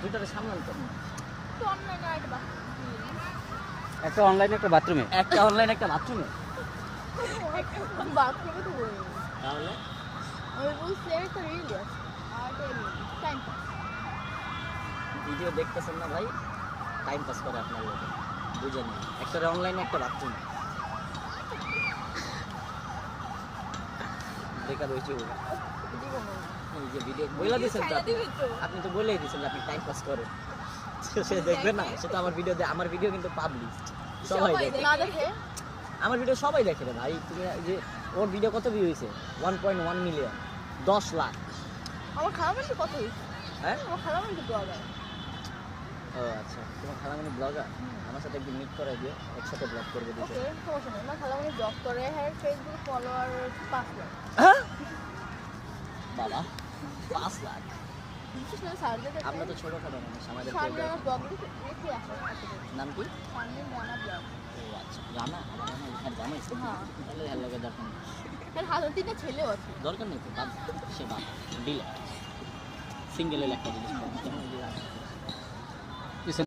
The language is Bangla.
দুইটারে সামলান তো। একটা অনলাইনে একটা বাথরুমে। একটা অনলাইন একটা বাথরুমে। বাথরুমে তো বলি তাহলে আমি বলছি একটা রিল আছে আর টাইম পাস ভিডিও দেখতেছেন না ভাই, টাইম পাস করে আপনার লোকে, বুঝে নেন। একটা অনলাইনে একটা বাথরুম বেকার হয়েছে ওরা। এই যে ভিডিও বলে দিয়েছেন তো আপনি, আপনি তো বলেই দিয়েছেন যে আপনি টাইম পাস করেন। সে দেখবে না, সে তো আমার ভিডিও, আমার ভিডিও কিন্তু পাবলিশ, সবাই দেখে। না দেখে আমার ভিডিও সবাই দেখে রে ভাই। তুমি যে ওর ভিডিও কত ভিউ হয়েছে? 1.1 মিলিয়ন, 10 লাখ। আমার খারাপ আছে কত হয়েছে হ্যাঁ, আমার খারাপ আছে ব্লগার ও আচ্ছা, তোমার খালামণি ব্লগার, আমার সাথে একদিন মিট করে দিও, একসাথে ব্লগ করবে দুটো। ওকে সমস্যা নেই আমার খালামণি ব্লগ করে হ্যাঁ ফেসবুক ফলোয়ার 5 লাখ বাবা 5 লাখ। বিশেষ করে সার্ভে আমরা তো ছোটখাটো মানুষ, আমাদের সামনে আমার ব্লগ দেখে আসে নাম কি? সামনে রানা ব্লগ ও আচ্ছা, রানা, আমার রানা এখানে জামাই। হ্যাঁ তাহলে হ্যাঁ লাগে দরকার নেই। তার হাতে 3টা ছেলেও আছে দরকার নেই তো, বাদ, সে বাদ, ডিলেট। সিঙ্গেলের একটা জিনিস যেমন এই যে রানা।